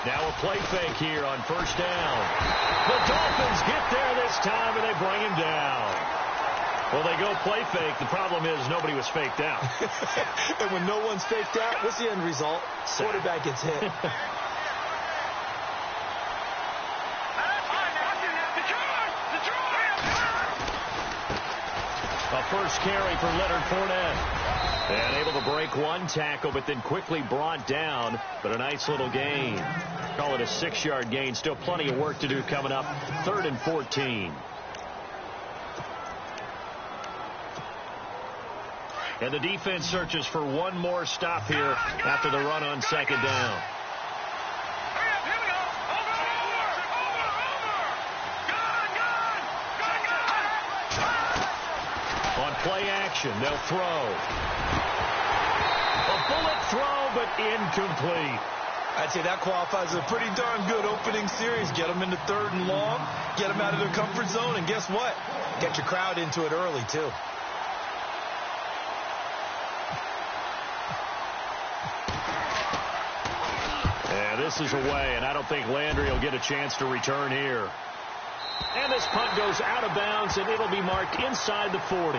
Now a play fake here on first down. The Dolphins get there this time, and they bring him down. Well, they go play fake. The problem is nobody was faked out. And when no one's faked out, what's the end result? Quarterback gets hit. A first carry for Leonard Fournette. And able to break one tackle, but then quickly brought down. But a nice little gain. Call it a 6-yard gain. Still plenty of work to do coming up. 3rd and 14. And the defense searches for one more stop here after the run on second down. On play action, they'll throw. A bullet throw, but incomplete. I'd say that qualifies as a pretty darn good opening series. Get them into 3rd and long, get them out of their comfort zone, and guess what? Get your crowd into it early, too. Yeah, this is away, and I don't think Landry will get a chance to return here. And this punt goes out of bounds, and it'll be marked inside the 40.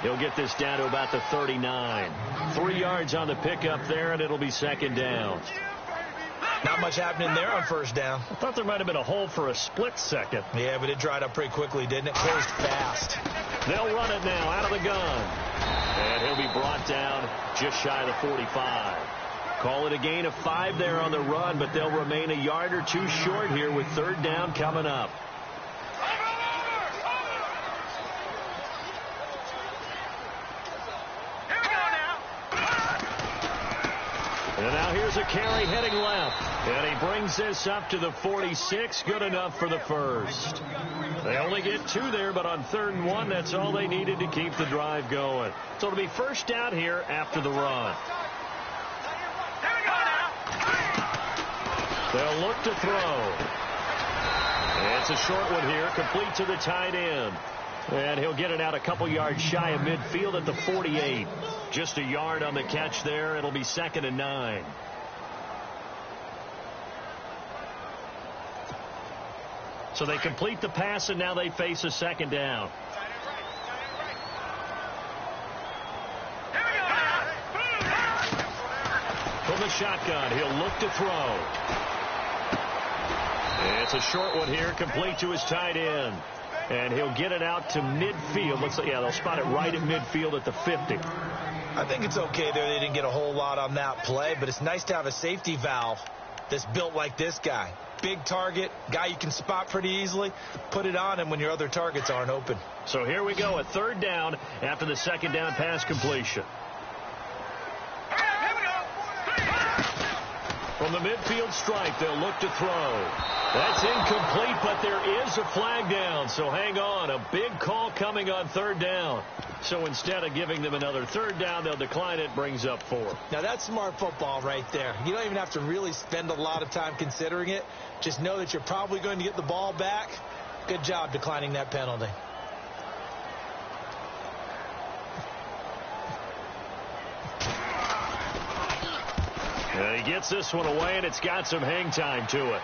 He'll get this down to about the 39. 3 yards on the pickup there, and it'll be second down. Not much happening there on first down. I thought there might have been a hole for a split second. Yeah, but it dried up pretty quickly, didn't it? Closed fast. They'll run it now out of the gun. And he'll be brought down just shy of the 45. Call it a gain of 5 there on the run, but they'll remain a yard or two short here with 3rd down coming up. And now here's a carry heading left. And he brings this up to the 46. Good enough for the first. They only get 2 there, but on 3rd and 1, that's all they needed to keep the drive going. So it'll be first down here after the run. They'll look to throw. It's a short one here, complete to the tight end. And he'll get it out a couple yards shy of midfield at the 48. Just a yard on the catch there. It'll be 2nd and 9. So they complete the pass, and now they face a 2nd down. From the shotgun, he'll look to throw. It's a short one here, complete to his tight end. And he'll get it out to midfield. Looks like, yeah, they'll spot it right at midfield at the 50. I think it's okay there. They didn't get a whole lot on that play, but it's nice to have a safety valve that's built like this guy. Big target, guy you can spot pretty easily. Put it on him when your other targets aren't open. So here we go, a 3rd down after the 2nd down pass completion. From the midfield stripe, they'll look to throw. That's incomplete, but there is a flag down, so hang on. A big call coming on 3rd down. So instead of giving them another 3rd down, they'll decline it, brings up 4. Now, that's smart football right there. You don't even have to really spend a lot of time considering it. Just know that you're probably going to get the ball back. Good job declining that penalty. He gets this one away, and it's got some hang time to it.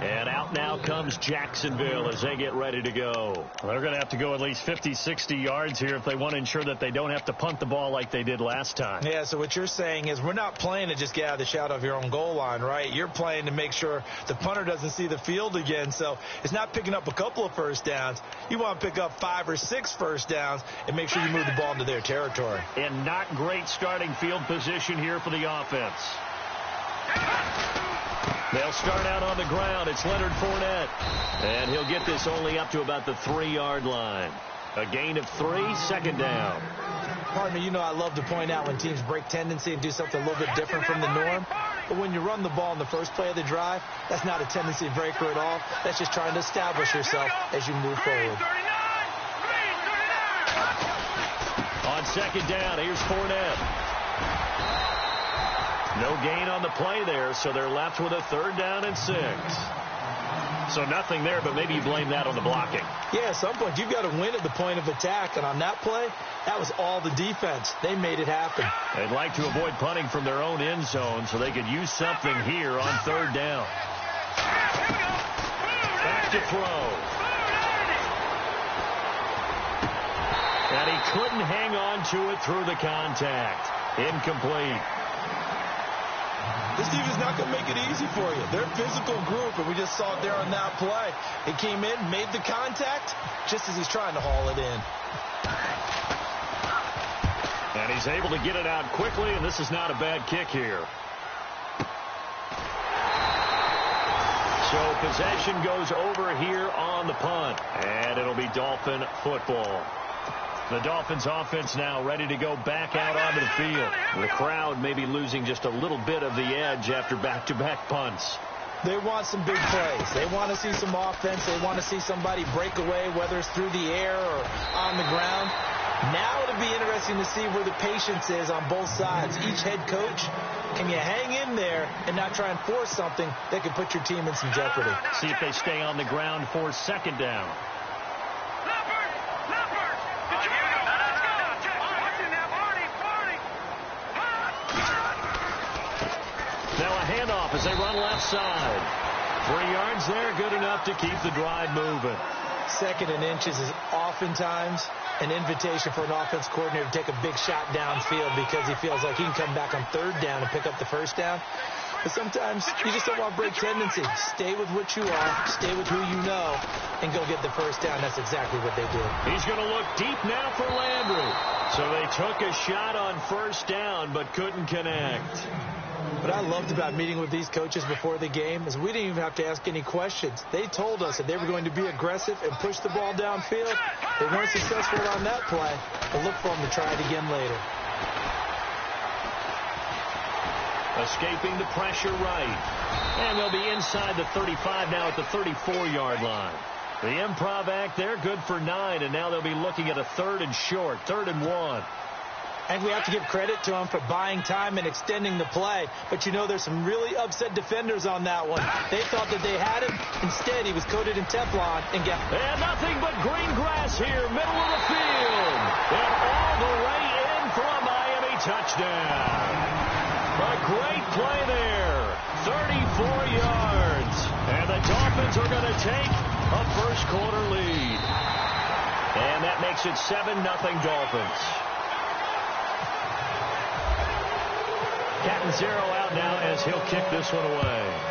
And out now comes Jacksonville as they get ready to go. Well, they're going to have to go at least 50, 60 yards here if they want to ensure that they don't have to punt the ball like they did last time. Yeah, so what you're saying is we're not playing to just get out of the shadow of your own goal line, right? You're playing to make sure the punter doesn't see the field again. So it's not picking up a couple of first downs. You want to pick up 5 or 6 first downs and make sure you move the ball into their territory. And not great starting field position here for the offense. They'll start out on the ground. It's Leonard Fournette. And he'll get this only up to about the 3-yard line. A gain of 3, 2nd down. Partner, you know I love to point out when teams break tendency and do something a little bit different from the norm. But when you run the ball in the first play of the drive, that's not a tendency breaker at all. That's just trying to establish yourself as you move forward. On second down, here's Fournette. No gain on the play there, so they're left with a 3rd down and 6. So nothing there, but maybe you blame that on the blocking. Yeah, at some point, you've got to win at the point of attack. And on that play, that was all the defense. They made it happen. They'd like to avoid punting from their own end zone so they could use something here on 3rd down. Back to throw. And he couldn't hang on to it through the contact. Incomplete. This defense is not going to make it easy for you. They're a physical group, and we just saw it there on that play. He came in, made the contact, just as he's trying to haul it in. And he's able to get it out quickly, and this is not a bad kick here. So possession goes over here on the punt, and it'll be Dolphin football. The Dolphins offense now ready to go back out onto the field. The crowd may be losing just a little bit of the edge after back-to-back punts. They want some big plays. They want to see some offense. They want to see somebody break away, whether it's through the air or on the ground. Now it'll be interesting to see where the patience is on both sides. Each head coach, can you hang in there and not try and force something that could put your team in some jeopardy? See if they stay on the ground for 2nd down. Now a handoff as they run left side. 3 yards there, good enough to keep the drive moving. 2nd and inches is oftentimes an invitation for an offense coordinator to take a big shot downfield because he feels like he can come back on 3rd down and pick up the 1st down. But sometimes you just don't want to break tendency. Stay with what you are, stay with who you know, and go get the 1st down. That's exactly what they did. He's going to look deep now for Landry. So they took a shot on 1st down but couldn't connect. What I loved about meeting with these coaches before the game is we didn't even have to ask any questions. They told us that they were going to be aggressive and push the ball downfield. They weren't successful on that play. We'll look for them to try it again later. Escaping the pressure right. And they'll be inside the 35 now at the 34-yard line. The improv act there, good for 9, and now they'll be looking at a 3rd and short, 3rd and 1. And we have to give credit to him for buying time and extending the play. But, you know, there's some really upset defenders on that one. They thought that they had him. Instead, he was coated in Teflon and got... And nothing but green grass here, middle of the field. And all the way in for a Miami touchdown. A great play there. 34 yards. And the Dolphins are going to take a first-quarter lead. And that makes it 7-0 Dolphins. Captain Zero out now as he'll kick this one away.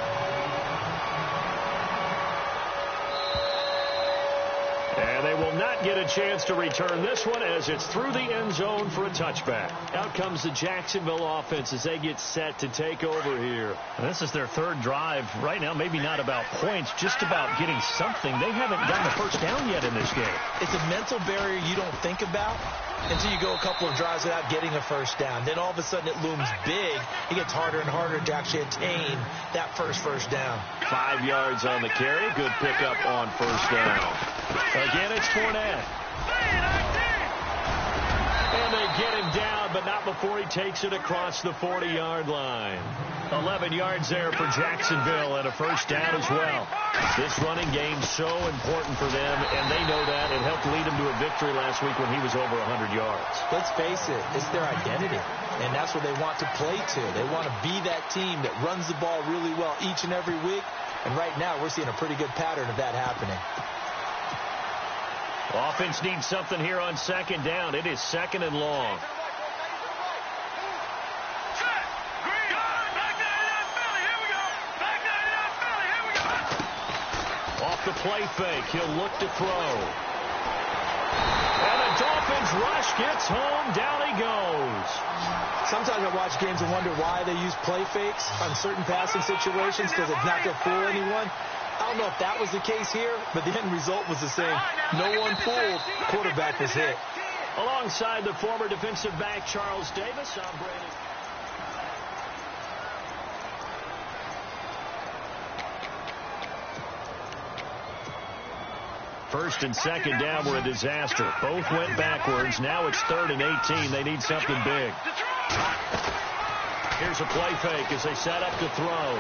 And they will not get a chance to return this one as it's through the end zone for a touchback. Out comes the Jacksonville offense as they get set to take over here. And this is their 3rd drive. Right now, maybe not about points, just about getting something. They haven't gotten a 1st down yet in this game. It's a mental barrier you don't think about until you go a couple of drives without getting a 1st down. Then all of a sudden it looms big. It gets harder and harder to actually attain that first down. 5 yards on the carry. Good pickup on 1st down. Again, it's Fournette. And they get him down, but not before he takes it across the 40-yard line. 11 yards there for Jacksonville and a 1st down as well. This running game so important for them, and they know that. It helped lead them to a victory last week when he was over 100 yards. Let's face it, it's their identity, and that's what they want to play to. They want to be that team that runs the ball really well each and every week, and right now we're seeing a pretty good pattern of that happening. Offense needs something here on 2nd down. It is 2nd and long. Off the play fake, he'll look to throw. And the Dolphins rush gets home. Down he goes. Sometimes I watch games and wonder why they use play fakes on certain passing situations because it's not going to fool anyone. I don't know if that was the case here, but the end result was the same. No one fooled. Quarterback was hit. Alongside the former defensive back Charles Davis, I'm Brandon. First and second down were a disaster. Both went backwards. Now it's 3rd and 18. They need something big. Here's a play fake as they set up to throw.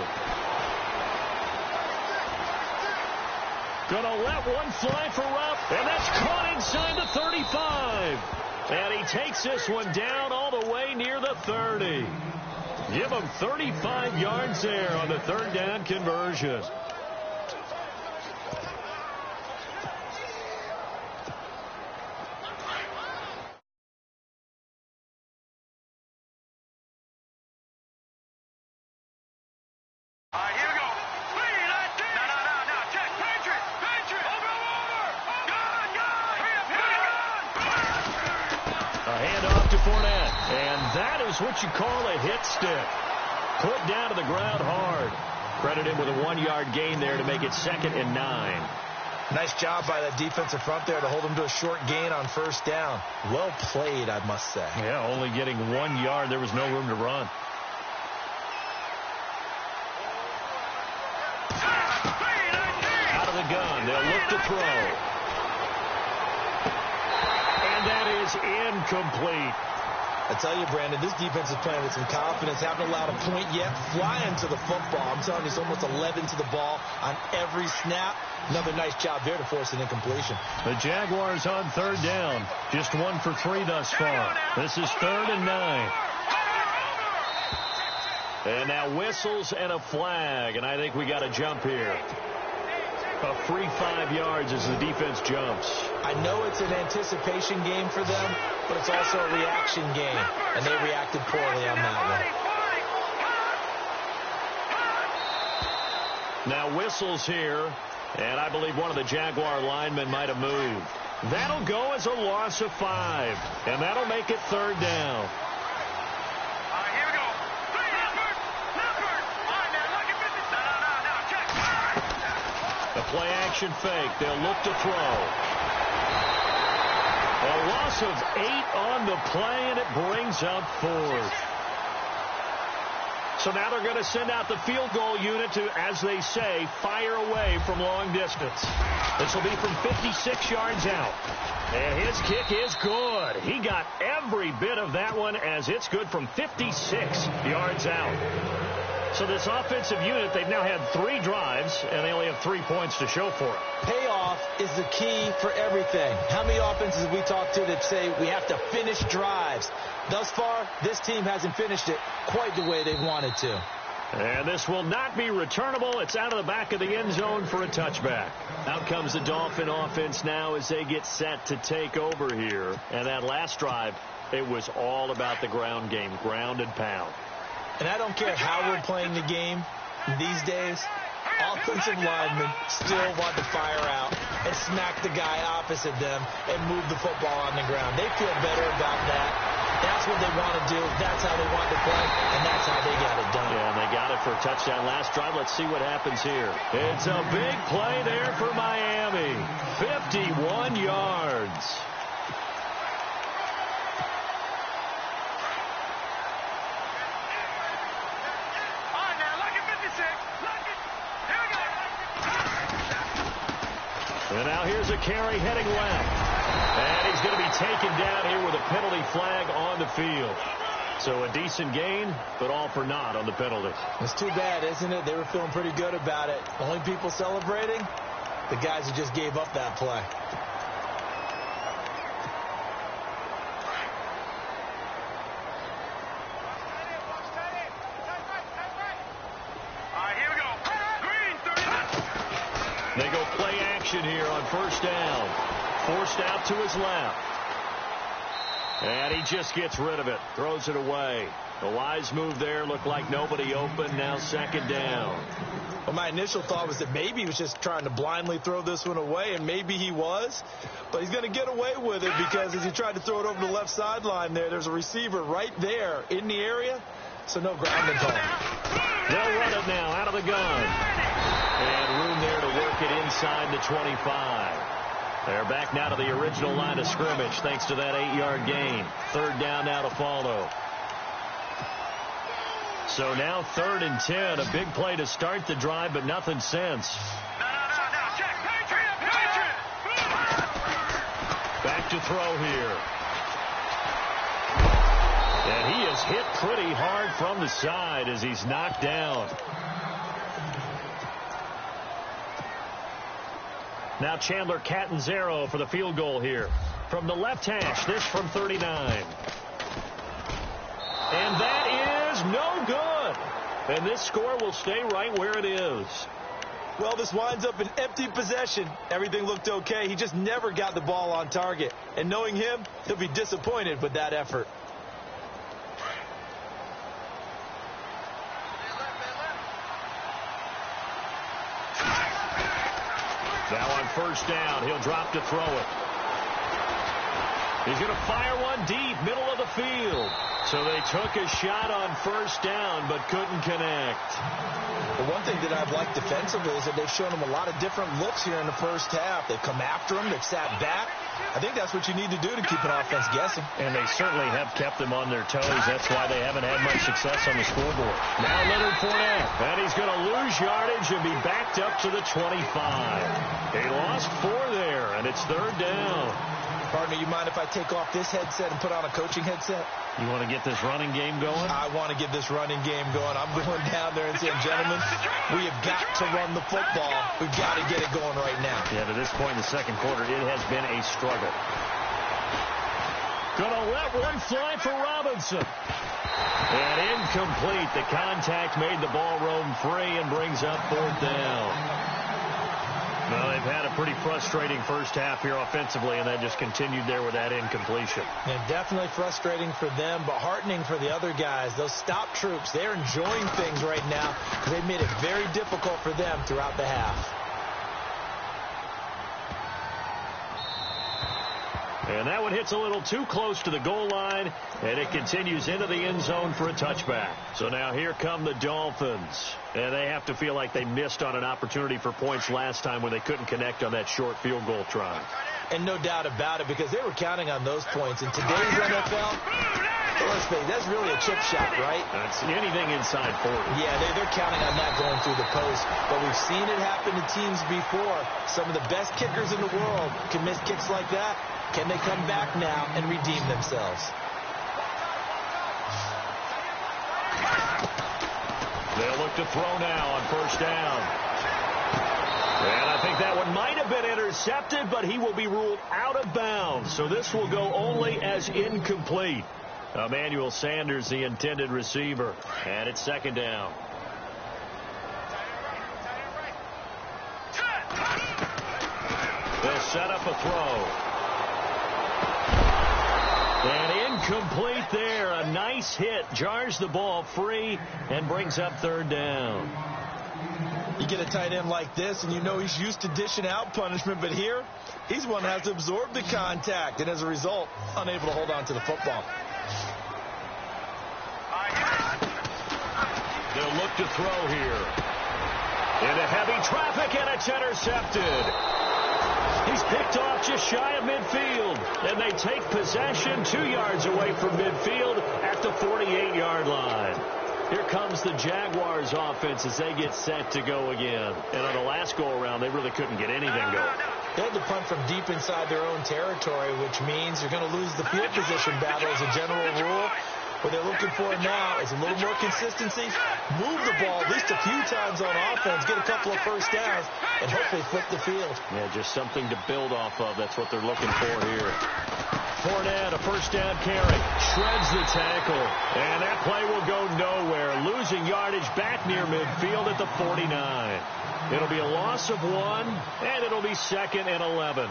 Gonna let one fly for Rupp, and that's caught inside the 35. And he takes this one down all the way near the 30. Give him 35 yards there on the 3rd down conversion. What you call a hit stick. Put down to the ground hard. Credit him with a 1-yard gain there to make it 2nd and 9. Nice job by that defensive front there to hold him to a short gain on 1st down. Well played, I must say. Yeah, only getting 1 yard. There was no room to run. Out of the gun. They'll look to throw. And that is incomplete. I tell you, Brandon, this defense is playing with some confidence. Haven't allowed a point yet. Flying to the football. I'm telling you, it's almost 11 to the ball on every snap. Another nice job there to force an incompletion. The Jaguars on 3rd down. Just 1 for 3 thus far. This is 3rd and 9. And now whistles and a flag. And I think we got a jump here. A free 5 yards as the defense jumps. I know it's an anticipation game for them, but it's also a reaction game, and they reacted poorly on that one. Now whistles here, and I believe one of the Jaguar linemen might have moved. That'll go as a loss of 5, and that'll make it 3rd down. Play action fake. They'll look to throw. A loss of 8 on the play, and it brings up 4th. So now they're going to send out the field goal unit to, as they say, fire away from long distance. This will be from 56 yards out. And his kick is good. He got every bit of that one as it's good from 56 yards out. So this offensive unit, they've now had 3 drives, and they only have 3 points to show for it. Payoff is the key for everything. How many offenses we talk to that say we have to finish drives? Thus far, this team hasn't finished it quite the way they wanted to. And this will not be returnable. It's out of the back of the end zone for a touchback. Out comes the Dolphin offense now as they get set to take over here. And that last drive, it was all about the ground game, ground and pound. And I don't care how we're playing the game these days, offensive linemen still want to fire out and smack the guy opposite them and move the football on the ground. They feel better about that. That's what they want to do. That's how they want to play, and that's how they got it done. Yeah, and they got it for a touchdown last drive. Let's see what happens here. It's a big play there for Miami. 51 yards. And now here's a carry heading left. And he's going to be taken down here with a penalty flag on the field. So a decent gain, but all for naught on the penalty. It's too bad, isn't it? They were feeling pretty good about it. Only people celebrating, the guys who just gave up that play. They go play action here on 1st down. Forced out to his left. And he just gets rid of it. Throws it away. The wise move there. Looked like nobody open. Now 2nd down. Well, my initial thought was that maybe he was just trying to blindly throw this one away, and maybe he was. But he's going to get away with it because as he tried to throw it over the left sideline there's a receiver right there in the area. So no grounding call. They'll run it now out of the gun. And room there to work it inside the 25. They're back now to the original line of scrimmage thanks to that 8-yard gain. 3rd down now to follow. So now 3rd and 10. A big play to start the drive, but nothing since. to throw here. And he is hit pretty hard from the side as he's knocked down. Now Chandler Catanzaro for the field goal here. From the left hash, this from 39. And that is no good. And this score will stay right where it is. Well, this winds up an empty possession. Everything looked okay. He just never got the ball on target. And knowing him, he'll be disappointed with that effort. Now on first down, he'll drop to throw it. He's going to fire one deep, middle of the field. So they took a shot on first down, but couldn't connect. The one thing that I've liked defensively is that they've shown him a lot of different looks here in the first half. They've come after him. They've sat back. I think that's what you need to do to keep an offense guessing. And they certainly have kept them on their toes. That's why they haven't had much success on the scoreboard. Now Leonard Fournette. And he's going to lose yardage and be backed up to the 25. He lost 4 there, and it's third down. Partner, you mind if I take off this headset and put on a coaching headset? You want to get this running game going? I want to get this running game going. I'm going down there and saying, gentlemen, we have got to run the football. We've got to get it going right now. Yeah, to this point in the second quarter, it has been a struggle. Gonna let one fly for Robinson. And incomplete. The contact made the ball roam free and brings up fourth down. Well, they've had a pretty frustrating first half here offensively, and that just continued there with that incompletion. And definitely frustrating for them, but heartening for the other guys. Those stop troops, they're enjoying things right now because they've made it very difficult for them throughout the half. And that one hits a little too close to the goal line, and it continues into the end zone for a touchback. So now here come the Dolphins. And they have to feel like they missed on an opportunity for points last time when they couldn't connect on that short field goal try. And no doubt about it, because they were counting on those points. In today's NFL, let's face it, that's really a chip shot, right? That's anything inside 40. Yeah, they're counting on that going through the post. But we've seen it happen to teams before. Some of the best kickers in the world can miss kicks like that. Can they come back now and redeem themselves? They'll look to throw now on first down. And I think that one might have been intercepted, but he will be ruled out of bounds. So this will go only as incomplete. Emmanuel Sanders, the intended receiver. And it's second down. They'll set up a throw. And incomplete there. A nice hit. Jars the ball free and brings up third down. You get a tight end like this, and you know he's used to dishing out punishment. But here, he's one that has to absorb the contact. And as a result, unable to hold on to the football. They'll look to throw here. Into heavy traffic, and it's intercepted. He's picked off just shy of midfield, and they take possession 2 yards away from midfield at the 48-yard line. Here comes the Jaguars offense as they get set to go again. And on the last go-around, they really couldn't get anything going. They had to punt from deep inside their own territory, which means you're going to lose the field position battle as a general rule. What they're looking for now is a little more consistency, move the ball at least a few times on offense, get a couple of first downs, and hopefully flip the field. Yeah, just something to build off of. That's what they're looking for here. Fournette, a first down carry, shreds the tackle, and that play will go nowhere, losing yardage back near midfield at the 49. It'll be a loss of 1, and it'll be second and 11.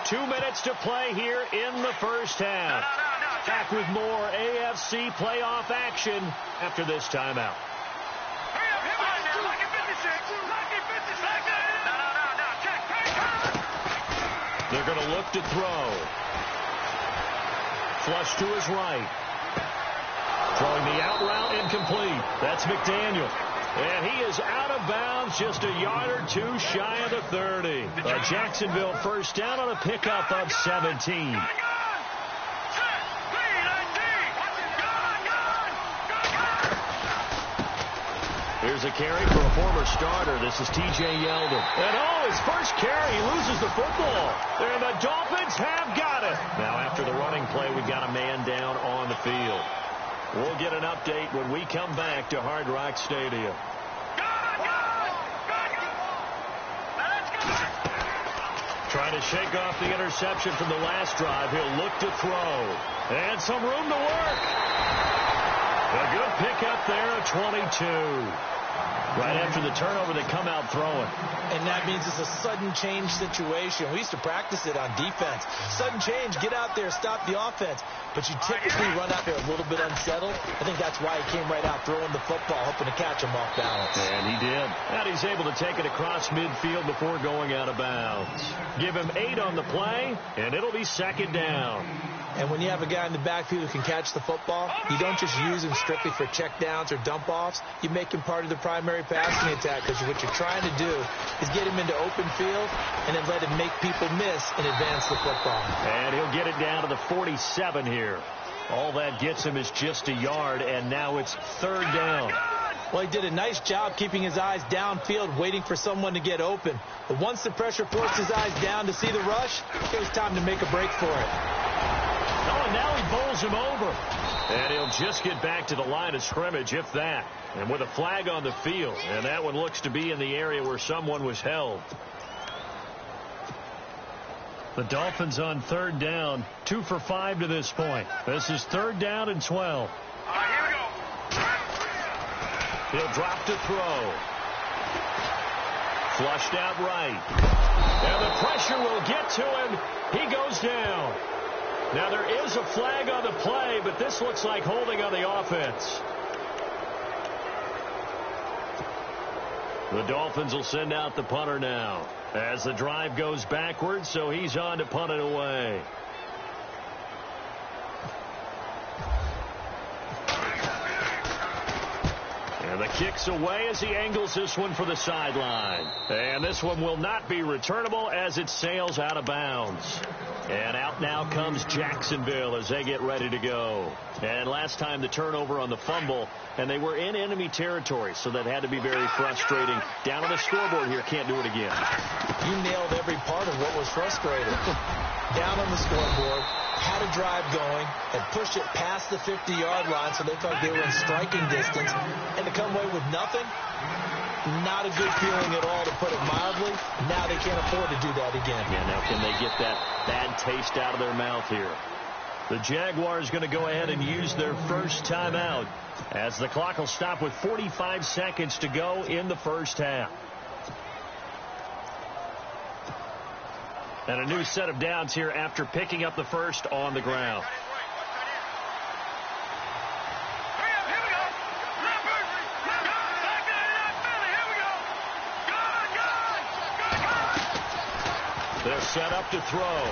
Two minutes to play here in the first half. Back with more AFC playoff action after this timeout. They're going to look to throw. Flush to his right. Throwing the out route incomplete. That's McDaniel. And he is out of bounds, just a yard or two shy of the 30. A Jacksonville first down on a pickup of 17. Here's a carry for a former starter. This is T.J. Yeldon. And his first carry, he loses the football. And the Dolphins have got it. Now, after the running play, we've got a man down on the field. We'll get an update when we come back to Hard Rock Stadium. Trying to shake off the interception from the last drive. He'll look to throw. And some room to work. A good pickup there at 22. Right after the turnover, they come out throwing. And that means it's a sudden change situation. We used to practice it on defense. Sudden change, get out there, stop the offense. But you typically run out there a little bit unsettled. I think that's why he came right out throwing the football, hoping to catch him off balance. And he did. And he's able to take it across midfield before going out of bounds. Give him 8 on the play, and it'll be second down. And when you have a guy in the backfield who can catch the football, you don't just use him strictly for check downs or dump offs. You make him part of the primary passing attack, because what you're trying to do is get him into open field and then let him make people miss and advance the football. And he'll get it down to the 47 here. All that gets him is just a yard, and now it's third down. Well, he did a nice job keeping his eyes downfield, waiting for someone to get open. But once the pressure forced his eyes down to see the rush, it was time to make a break for it. Oh, and now he bowls him over. And he'll just get back to the line of scrimmage, if that. And with a flag on the field. And that one looks to be in the area where someone was held. The Dolphins on third down, 2 for 5 to this point. This is third down and 12. Here we go. He'll drop to throw. Flushed out right. And the pressure will get to him. He goes down. Now, there is a flag on the play, but this looks like holding on the offense. The Dolphins will send out the punter now as the drive goes backwards, so he's on to punt it away. And the kick's away as he angles this one for the sideline. And this one will not be returnable as it sails out of bounds. And out now comes Jacksonville as they get ready to go. And last time the turnover on the fumble, and they were in enemy territory, so that had to be very frustrating. Down on the scoreboard here, can't do it again. You nailed every part of what was frustrating. Down on the scoreboard, had a drive going, had pushed it past the 50-yard line, so they thought they were in striking distance, and to come away with nothing, not a good feeling at all, to put it mildly. Now they can't afford to do that again. Yeah, now can they get that bad taste out of their mouth here? The Jaguars going to go ahead and use their first timeout as the clock will stop with 45 seconds to go in the first half. And a new set of downs here after picking up the first on the ground. They're set up to throw.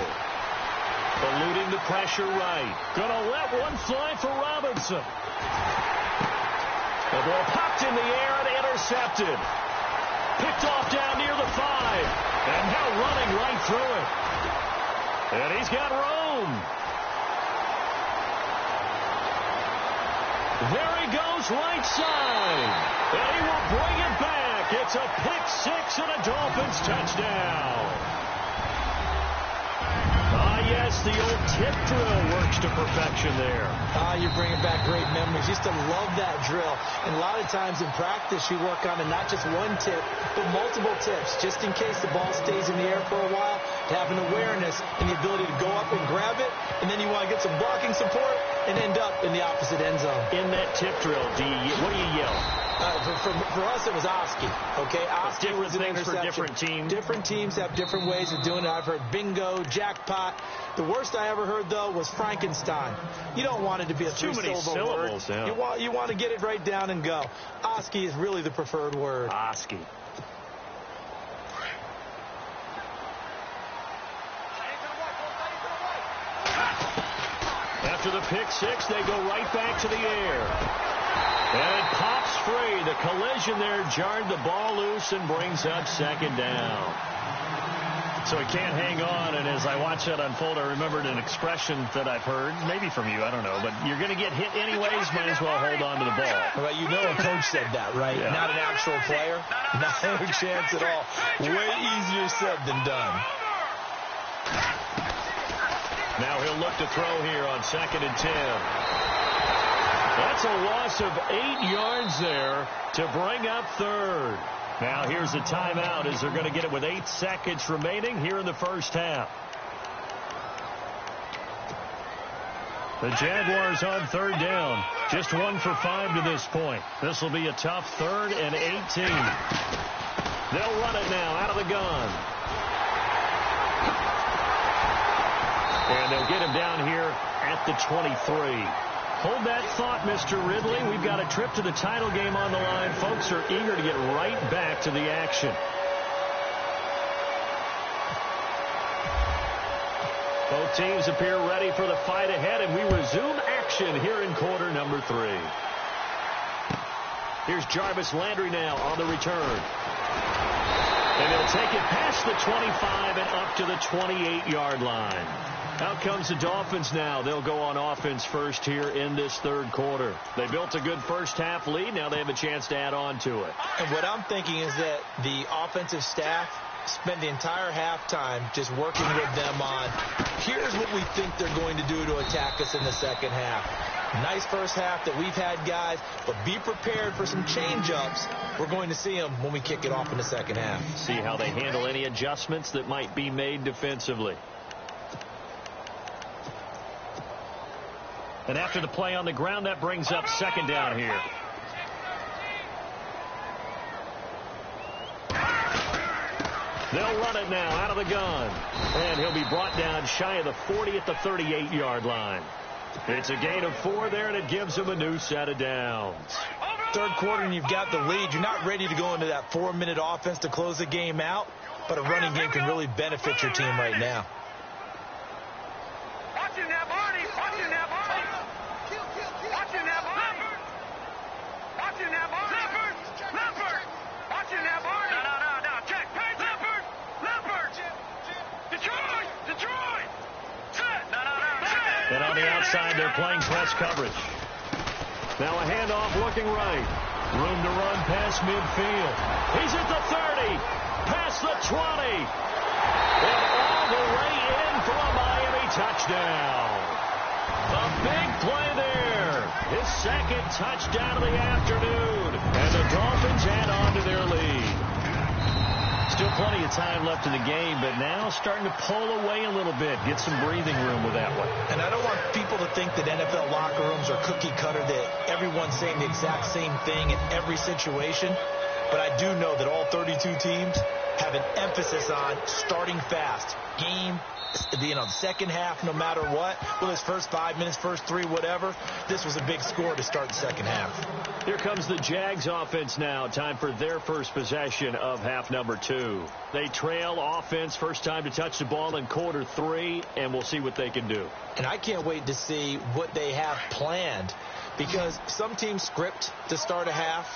Eluding the pressure right. Gonna let one fly for Robinson. The ball popped in the air and intercepted. Picked off down near the 5. And now running right through it. And he's got room. There he goes right side. And he will bring it back. It's a pick 6 and a Dolphins touchdown. Yes, the old tip drill works to perfection there. You're bringing back great memories. Used to love that drill. And a lot of times in practice, you work on it, not just one tip, but multiple tips, just in case the ball stays in the air for a while, to have an awareness and the ability to go up and grab it, and then you want to get some blocking support and end up in the opposite end zone. In that tip drill, what do you yell? For us, it was Oski. Okay, Oski was an interception. For different teams. Different teams have different ways of doing it. I've heard bingo, jackpot. The worst I ever heard, though, was Frankenstein. You don't want it to be a three-syllable word. Yeah. You want to get it right down and go. Oski is really the preferred word. Oski. After the pick 6, they go right back to the air. And it pops free. The collision there jarred the ball loose and brings up second down. So he can't hang on, and as I watch that unfold, I remembered an expression that I've heard, maybe from you, I don't know, but you're going to get hit anyways, might as well hold on to the ball. Well, you know a coach said that, right? Yeah. Not an actual player. Not a chance at all. Way easier said than done. Now he'll look to throw here on 2nd and 10. That's a loss of 8 yards there to bring up 3rd. Now here's a timeout as they're going to get it with 8 seconds remaining here in the first half. The Jaguars on 3rd down. Just 1 for 5 to this point. This will be a tough 3rd and 18. They'll run it now out of the gun. And they'll get him down here at the 23. Hold that thought, Mr. Ridley. We've got a trip to the title game on the line. Folks are eager to get right back to the action. Both teams appear ready for the fight ahead, and we resume action here in quarter number 3. Here's Jarvis Landry now on the return. And they'll take it past the 25 and up to the 28-yard line. Out comes the Dolphins now. They'll go on offense first here in this 3rd quarter. They built a good first half lead. Now they have a chance to add on to it. And what I'm thinking is that the offensive staff spent the entire halftime just working with them on, here's what we think they're going to do to attack us in the second half. Nice first half that we've had, guys, but be prepared for some change-ups. We're going to see them when we kick it off in the second half. See how they handle any adjustments that might be made defensively. And after the play on the ground, that brings up 2nd down here. They'll run it now out of the gun. And he'll be brought down shy of the 40 at the 38-yard line. It's a gain of 4 there, and it gives him a new set of downs. 3rd quarter, and you've got the lead. You're not ready to go into that 4-minute offense to close the game out, but a running game can really benefit your team right now. Watching that body. Watching that body. Watching that body. Watching that body. Leopard. Watching that body. No. Check. Leopard. Detroit. Set. No. And on the outside, they're playing press coverage. Now a handoff looking right. Room to run past midfield. He's at the 30. Past the 20. And all the way in for a Miami touchdown. A big play there. His 2nd touchdown of the afternoon. And the Dolphins add on to their lead. Still plenty of time left in the game, but now starting to pull away a little bit. Get some breathing room with that one. And I don't want people to think that NFL locker rooms are cookie cutter, that everyone's saying the exact same thing in every situation. But I do know that all 32 teams have an emphasis on starting fast. Game, the second half, no matter what. Well, his first 5 minutes, first 3, whatever. This was a big score to start the second half. Here comes the Jags offense now. Time for their first possession of half number 2. They trail offense, first time to touch the ball in quarter 3, and we'll see what they can do. And I can't wait to see what they have planned, because some teams script to start a half.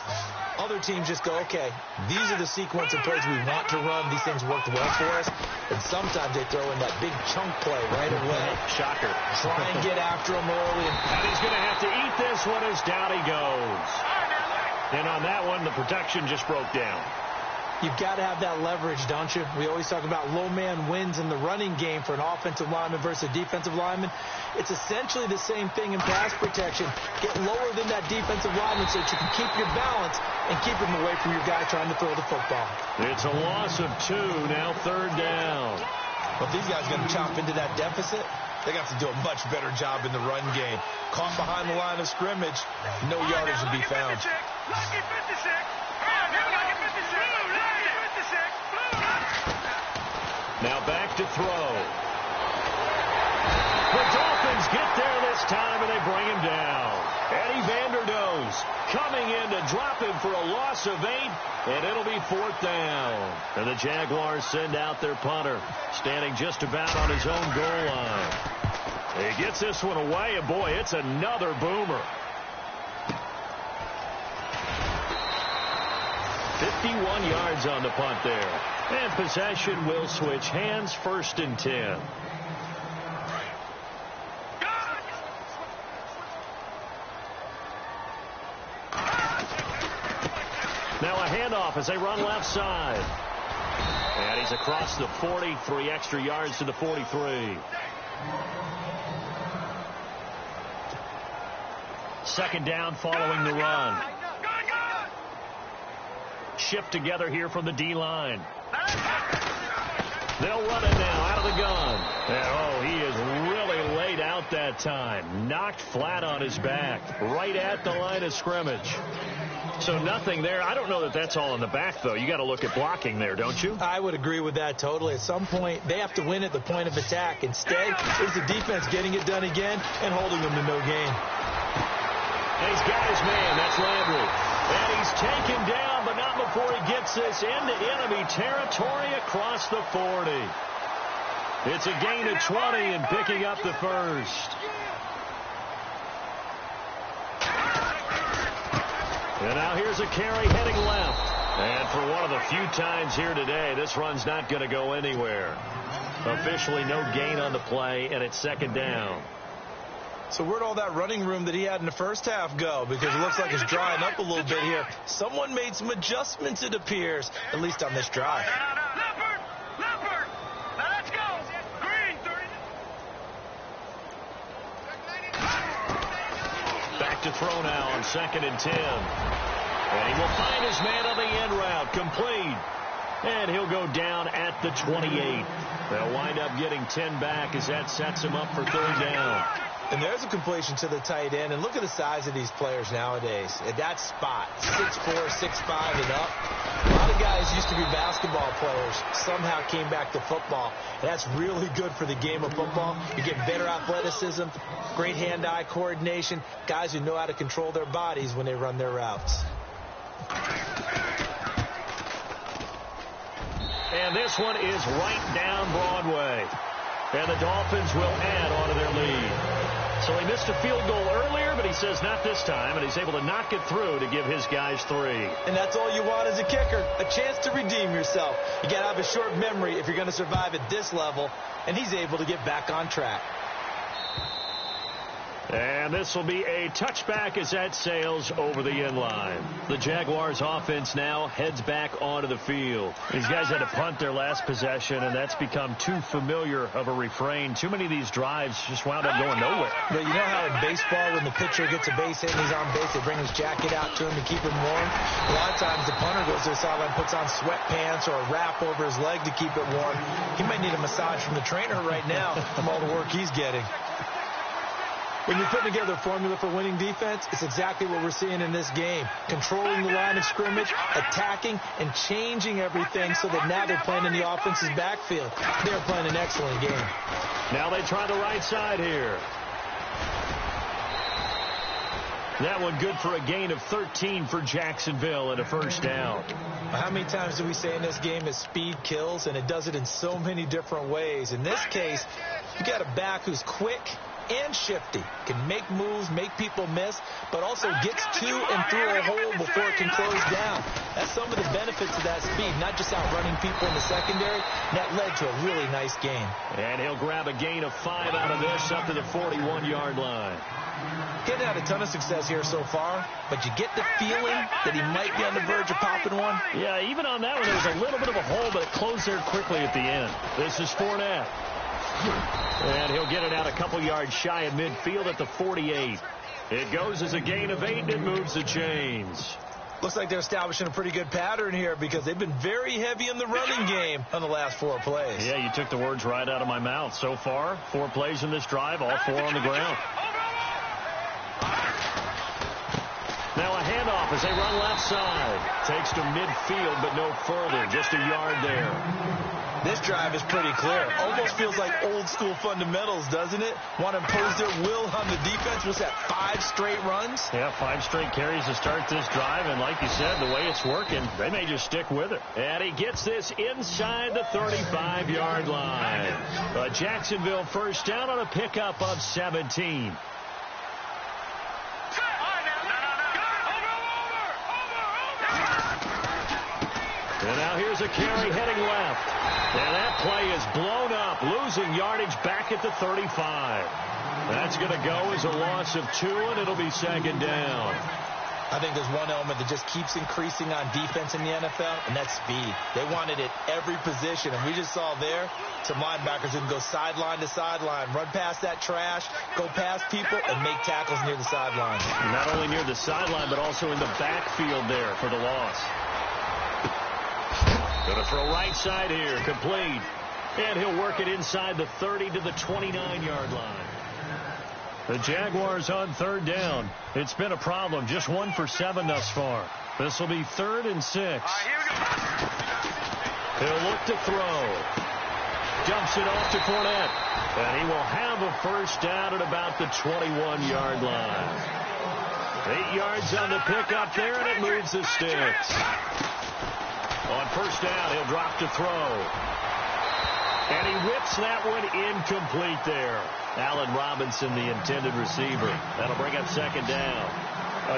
Other teams just go, okay, these are the sequence of plays we want to run. These things worked well for us. And sometimes they throw in that big chunk play right away. Shocker. Try and get after him early. And he's going to have to eat this one as down he goes. And on that one, the protection just broke down. You've got to have that leverage, don't you? We always talk about low man wins in the running game for an offensive lineman versus a defensive lineman. It's essentially the same thing in pass protection. Get lower than that defensive lineman so that you can keep your balance and keep him away from your guy trying to throw the football. It's a loss of 2, now 3rd down. But these guys are going to chop into that deficit. They got to do a much better job in the run game. Caught behind the line of scrimmage, no yardage will be found. Lucky 56. Lucky 56. Now back to throw. The Dolphins get there this time, and they bring him down. Eddie Vanderdoes coming in to drop him for a loss of 8, and it'll be 4th down. And the Jaguars send out their punter, standing just about on his own goal line. He gets this one away, and boy, it's another boomer. 51 yards on the punt there. And possession will switch hands, 1st and 10. Now a handoff as they run left side. And he's across the 40, 3 extra yards to the 43. Second down following the run. Shift together here from the D-line. They'll run it now out of the gun. And, he is really laid out that time. Knocked flat on his back. Right at the line of scrimmage. So nothing there. I don't know that that's all in the back, though. You got to look at blocking there, don't you? I would agree with that totally. At some point, they have to win at the point of attack. Instead, it's the defense getting it done again and holding them to no gain. And he's got his man. That's Landry. And he's taken down, but not before he gets this into enemy territory across the 40. It's a gain of 20 and picking up the first. And now here's a carry heading left. And for one of the few times here today, this run's not going to go anywhere. Officially no gain on the play, and it's 2nd down. So where'd all that running room that he had in the first half go? Because it looks like it's drying up a little bit here. Someone made some adjustments, it appears, at least on this drive. Leopard! Now let's go! Green! Back to throw now on 2nd and 10. And he will find his man on the end route. Complete. And he'll go down at the 28. They'll wind up getting 10 back as that sets him up for 3rd down. And there's a completion to the tight end. And look at the size of these players nowadays. At that spot, 6'4", 6'5", and up. A lot of guys used to be basketball players, somehow came back to football. And that's really good for the game of football. You get better athleticism, great hand-eye coordination, guys who know how to control their bodies when they run their routes. And this one is right down Broadway. And the Dolphins will add on to their lead. So he missed a field goal earlier, but he says not this time, and he's able to knock it through to give his guys 3. And that's all you want as a kicker, a chance to redeem yourself. You got to have a short memory if you're going to survive at this level, and he's able to get back on track. And this will be a touchback as that sails over the end line. The Jaguars offense now heads back onto the field. These guys had to punt their last possession, and that's become too familiar of a refrain. Too many of these drives just wound up going nowhere. But you know how in baseball, when the pitcher gets a base hit and he's on base, they bring his jacket out to him to keep him warm? A lot of times the punter goes to the sideline, puts on sweatpants or a wrap over his leg to keep it warm. He might need a massage from the trainer right now from all the work he's getting. When you're putting together a formula for winning defense, it's exactly what we're seeing in this game. Controlling the line of scrimmage, attacking, and changing everything so that now they're playing in the offense's backfield. They're playing an excellent game. Now they try the right side here. That one good for a gain of 13 for Jacksonville and a 1st down. How many times do we say in this game that speed kills, and it does it in so many different ways? In this case, you got a back who's quick and shifty, can make moves, make people miss, but also gets to and through a hole before it can close down. That's some of the benefits of that speed, not just outrunning people in the secondary. That led to a really nice game. And he'll grab a gain of 5 out of this up to the 41-yard line. Getting had a ton of success here so far, but you get the feeling that he might be on the verge of popping one. Yeah, even on that one, there was a little bit of a hole, but it closed there quickly at the end. This is Fournette. And he'll get it out a couple yards shy of midfield at the 48. It goes as a gain of 8, and it moves the chains. Looks like they're establishing a pretty good pattern here because they've been very heavy in the running game on the last 4 plays. Yeah, you took the words right out of my mouth. So far, 4 plays in this drive, all 4 on the ground. Now a handoff as they run left side. Takes to midfield, but no further. Just a yard there. This drive is pretty clear. Almost feels like old school fundamentals, doesn't it? Want to impose their will on the defense. What's that, 5 straight runs? Yeah, 5 straight carries to start this drive. And like you said, the way it's working, they may just stick with it. And he gets this inside the 35-yard line. A Jacksonville 1st down on a pickup of 17. And now here's a carry heading left. And that play is blown up, losing yardage back at the 35. That's going to go as a loss of 2, and it'll be second down. I think there's one element that just keeps increasing on defense in the NFL, and that's speed. They want it at every position, and we just saw there some linebackers who can go sideline to sideline, run past that trash, go past people, and make tackles near the sideline. Not only near the sideline, but also in the backfield there for the loss. Going to throw right side here, complete. And he'll work it inside the 30 to the 29-yard line. The Jaguars on third down. It's been a problem. Just 1 for 7 thus far. This will be 3rd and 6. He'll look to throw. Dumps it off to Fournette. And he will have a first down at about the 21-yard line. 8 yards on the pickup there, and it moves the sticks. On first down, he'll drop to throw. And he whips that one incomplete there. Allen Robinson, the intended receiver. That'll bring up second down.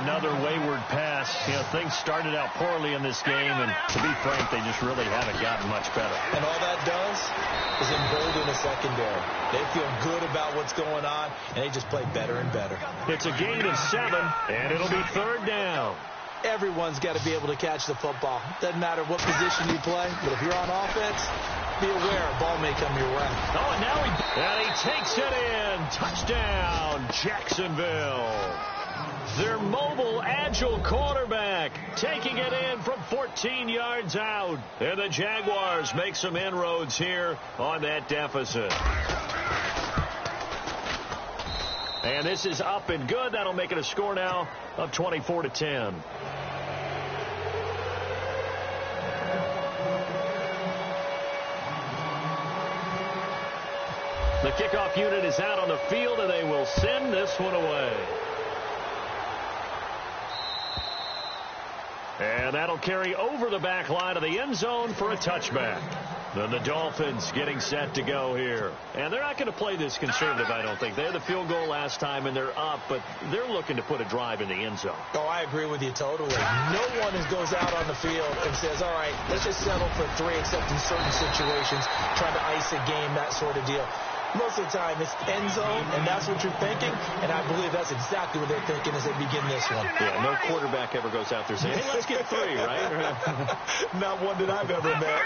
Another wayward pass. You know, things started out poorly in this game, and to be frank, they just really haven't gotten much better. And all that does is embolden the secondary. They feel good about what's going on, and they just play better and better. It's a gain of 7, and it'll be third down. Everyone's got to be able to catch the football. Doesn't matter what position you play, but if you're on offense, be aware a ball may come your way. Oh, and now he takes it in. Touchdown, Jacksonville. Their mobile, agile quarterback taking it in from 14 yards out. And the Jaguars make some inroads here on that deficit. And this is up and good. That'll make it a score now of 24-10. The kickoff unit is out on the field, and they will send this one away. And that'll carry over the back line of the end zone for a touchback. Then the Dolphins getting set to go here. And they're not going to play this conservative, I don't think. They had the field goal last time, and they're up, but they're looking to put a drive in the end zone. Oh, I agree with you totally. No one goes out on the field and says, all right, let's just settle for 3, except in certain situations, trying to ice a game, that sort of deal. Most of the time, it's end zone, and that's what you're thinking, and I believe that's exactly what they're thinking as they begin this one. Yeah, no quarterback ever goes out there saying, hey, let's get 3, right? Not one that I've ever met.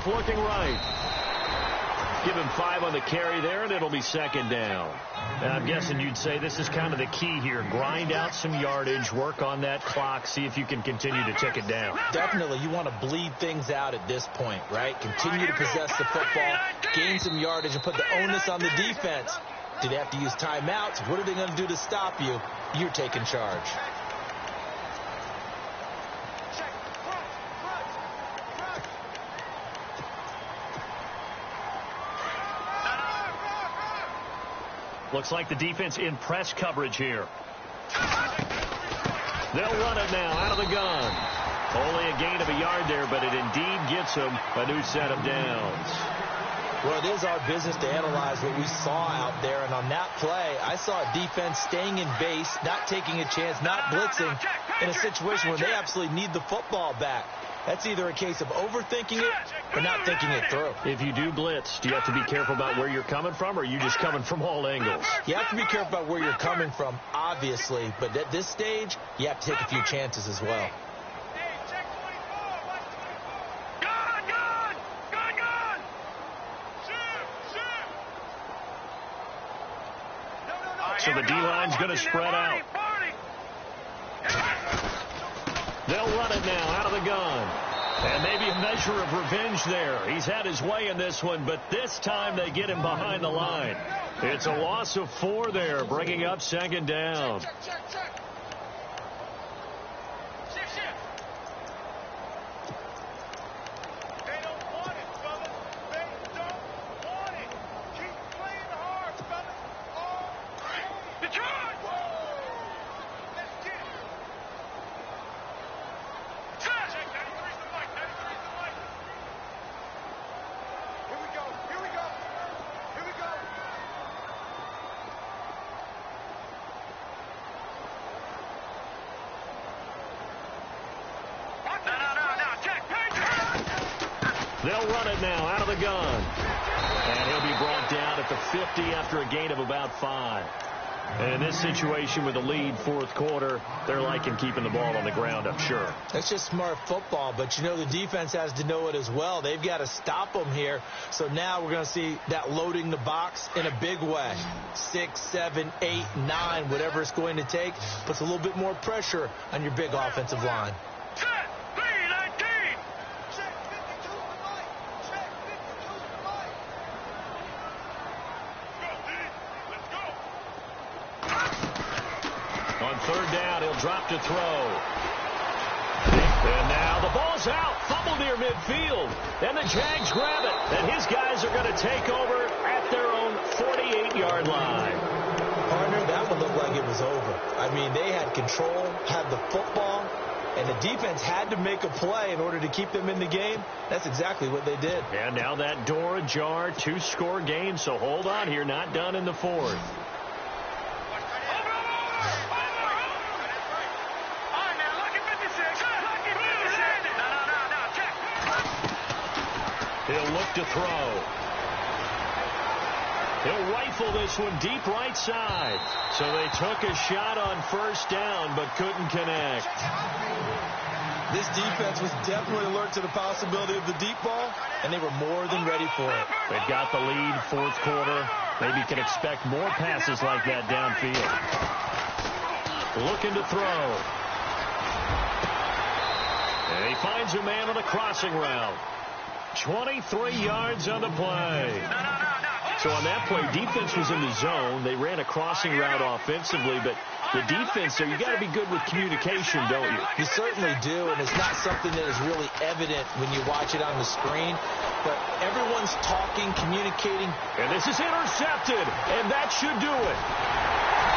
Looking right. Give him 5 on the carry there, and it'll be second down. And I'm guessing you'd say this is kind of the key here. Grind out some yardage, work on that clock, see if you can continue to tick it down. Definitely. You want to bleed things out at this point, right? Continue to possess the football, gain some yardage, and put the onus on the defense. Do they have to use timeouts? What are they going to do to stop you? You're taking charge. Looks like the defense in press coverage here. They'll run it now out of the gun. Only a gain of a yard there, but it indeed gets them a new set of downs. Well, it is our business to analyze what we saw out there, and on that play, I saw a defense staying in base, not taking a chance, not blitzing, in a situation where they absolutely need the football back. That's either a case of overthinking it or not thinking it through. If you do blitz, do you have to be careful about where you're coming from, or are you just coming from all angles? You have to be careful about where you're coming from, obviously, but at this stage, you have to take a few chances as well. So the D-line's going to spread out. They'll run it now out of the gun. And maybe a measure of revenge there. He's had his way in this one, but this time they get him behind the line. It's a loss of 4 there, bringing up second down. They'll run it now out of the gun. And he'll be brought down at the 50 after a gain of about 5. And in this situation with the lead fourth quarter, they're liking keeping the ball on the ground, I'm sure. That's just smart football, but you know the defense has to know it as well. They've got to stop them here. So now we're going to see that loading the box in a big way. 6, 7, 8, 9, whatever it's going to take, puts a little bit more pressure on your big offensive line. On third down, he'll drop to throw. And now the ball's out. Fumble near midfield. And the Jags grab it. And his guys are going to take over at their own 48-yard line. Partner, that one looked like it was over. I mean, they had control, had the football, and the defense had to make a play in order to keep them in the game. That's exactly what they did. And now that door ajar, 2-score game. So hold on here, not done in the fourth. He'll look to throw. He'll rifle this one deep right side. So they took a shot on first down, but couldn't connect. This defense was definitely alert to the possibility of the deep ball, and they were more than ready for it. They've got the lead, fourth quarter. Maybe you can expect more passes like that downfield. Looking to throw. And he finds a man on a crossing route. 23 yards on the play. So on that play, defense was in the zone. They ran a crossing route offensively, but the defense there, you got to be good with communication, don't you? You certainly do, and it's not something that is really evident when you watch it on the screen. But everyone's talking, communicating. And this is intercepted, and that should do it.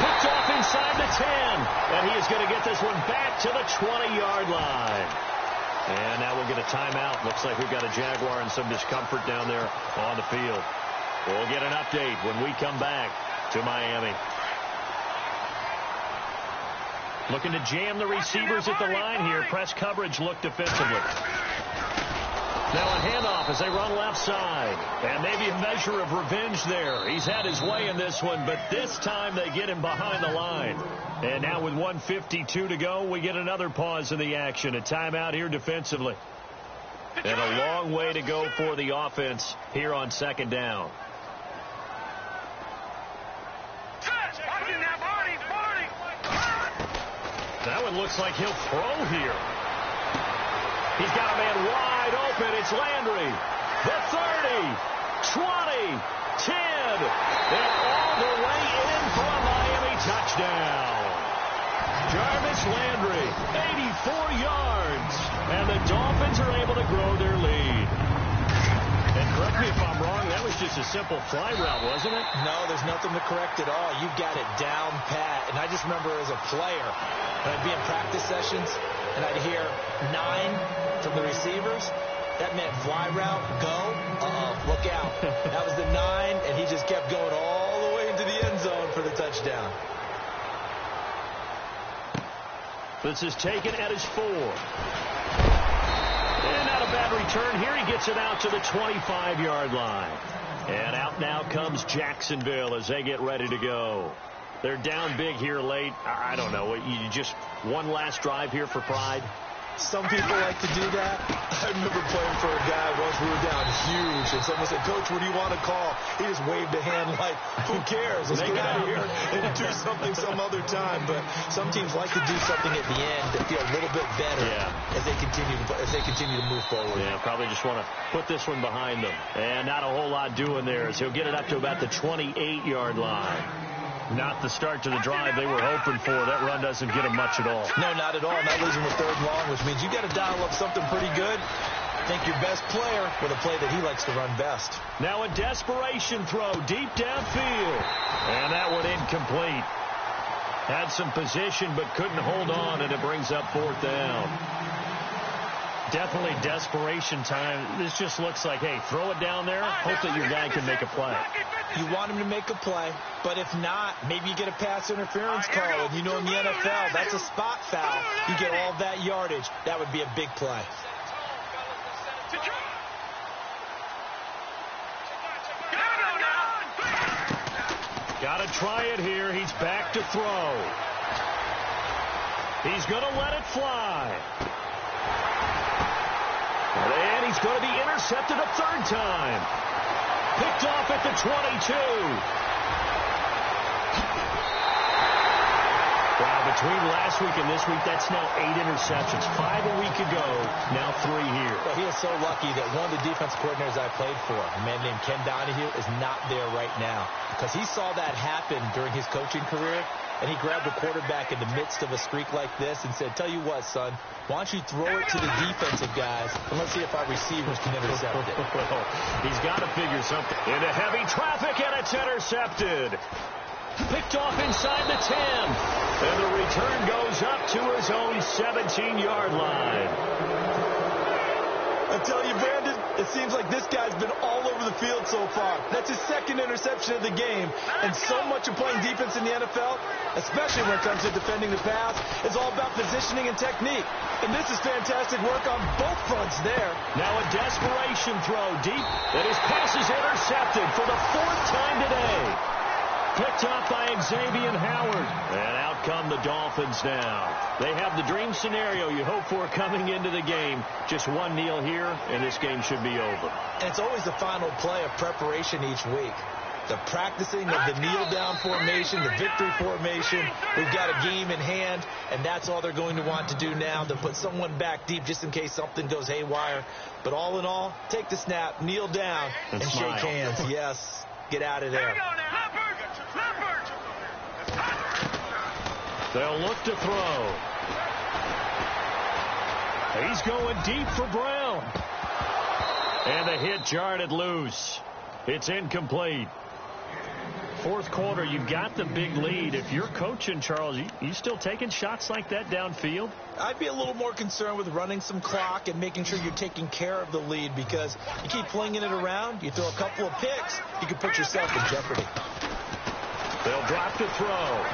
Picked off inside the 10, and he is going to get this one back to the 20-yard line. And now we'll get a timeout. Looks like we've got a Jaguar and some discomfort down there on the field. We'll get an update when we come back to Miami. Looking to jam the receivers at the line here. Press coverage look defensively. Now a handoff as they run left side. And maybe a measure of revenge there. He's had his way in this one, but this time they get him behind the line. And now with 1:52 to go, we get another pause in the action. A timeout here defensively. And a long way to go for the offense here on second down. That one looks like he'll throw here. He's got a man wide open. It's Landry. The 30, 20, 10, and all the way in for a Miami touchdown. Jarvis Landry, 84 yards, and the Dolphins are able to grow their lead. And correct me if I'm wrong, that was just a simple fly route, wasn't it? No, there's nothing to correct at all. You got it down pat. And I just remember as a player, when I'd be in practice sessions, and I'd hear 9 from the receivers, that meant fly route, go, look out. That was the 9, and he just kept going all the way into the end zone for the touchdown. This is taken at his 4. And not a bad return here. He gets it out to the 25-yard line. And out now comes Jacksonville as they get ready to go. They're down big here late. I don't know. You just one last drive here for pride? Some people like to do that. I remember playing for a guy once. We were down huge, and someone said, "Coach, what do you want to call?" He just waved a hand like, "Who cares? Let's get out of here and do something some other time." But some teams like to do something at the end to feel a little bit better as they continue to move forward. Yeah, probably just want to put this one behind them, and not a whole lot doing there. So he'll get it up to about the 28-yard line. Not the start to the drive they were hoping for. That run doesn't get them much at all. No, not at all. Not losing with third and long, which means you got to dial up something pretty good. Think your best player with a play that he likes to run best. Now a desperation throw deep downfield. And that one incomplete. Had some position but couldn't hold on, and it brings up fourth down. Definitely desperation time. This just looks like, hey, throw it down there, hope that your guy can make a play. You want him to make a play, but if not, maybe you get a pass interference call. And you know in the NFL, that's a spot foul. You get all that yardage. That would be a big play. try it here. He's back to throw. He's going to let it fly. And he's going to be intercepted a third time. Picked off at the 22. Wow, between last week and this week, that's now 8 interceptions. 5 a week ago, now 3 here. Well, he is so lucky that one of the defensive coordinators I played for, a man named Ken Donahue, is not there right now. Because he saw that happen during his coaching career, and he grabbed a quarterback in the midst of a streak like this and said, tell you what, son, why don't you throw it to the defensive guys, and let's see if our receivers can intercept it. Well, he's got to figure something. Into heavy traffic, and it's intercepted. Picked off inside the 10. And the return goes up to his own 17-yard line. I tell you, Brandon, it seems like this guy's been all over the field so far. That's his second interception of the game. And so much of playing defense in the NFL, especially when it comes to defending the pass, is all about positioning and technique. And this is fantastic work on both fronts there. Now a desperation throw deep. And his pass is intercepted for the 4th time today. Picked up by Xavier Howard. And out come the Dolphins now. They have the dream scenario you hope for coming into the game. Just one kneel here, and this game should be over. And it's always the final play of preparation each week. The practicing of the kneel-down formation, the victory formation. We've got a game in hand, and that's all they're going to want to do now, to put someone back deep just in case something goes haywire. But all in all, take the snap, kneel down, and shake hands. Yes, get out of there. They'll look to throw. He's going deep for Brown. And the hit jarred it loose. It's incomplete. 4th quarter, you've got the big lead. If you're coaching, Charles, you still taking shots like that downfield? I'd be a little more concerned with running some clock and making sure you're taking care of the lead, because you keep flinging it around, you throw a couple of picks, you can put yourself in jeopardy. They'll drop to throw.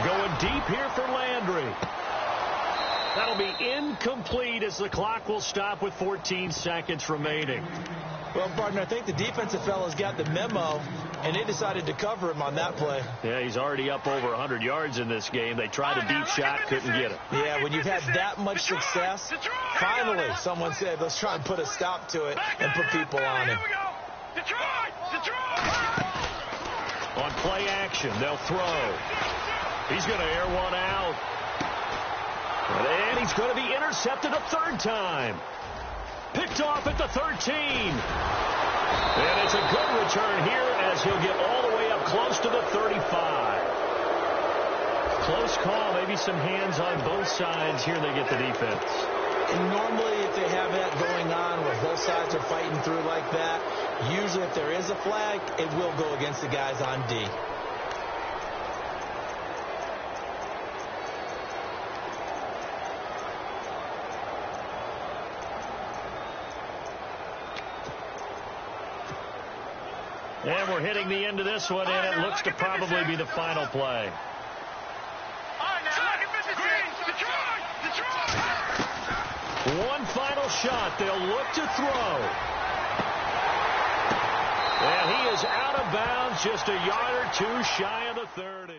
Going deep here for Landry. That'll be incomplete as the clock will stop with 14 seconds remaining. Well, partner, I think the defensive fellas got the memo, and they decided to cover him on that play. Yeah, he's already up over 100 yards in this game. They tried a deep shot, couldn't get it. Yeah, when you've had that much success, finally someone said, let's try and put a stop to it and put people on him. On play action, they'll throw. He's going to air one out. And he's going to be intercepted a 3rd time. Picked off at the 13. And it's a good return here as he'll get all the way up close to the 35. Close call, maybe some hands on both sides. Here they get the defense. And normally if they have that going on where both sides are fighting through like that, usually if there is a flag, it will go against the guys on D. And we're hitting the end of this one, and it looks to probably be the final play. One final shot. They'll look to throw. And he is out of bounds, just a yard or two shy of the 30.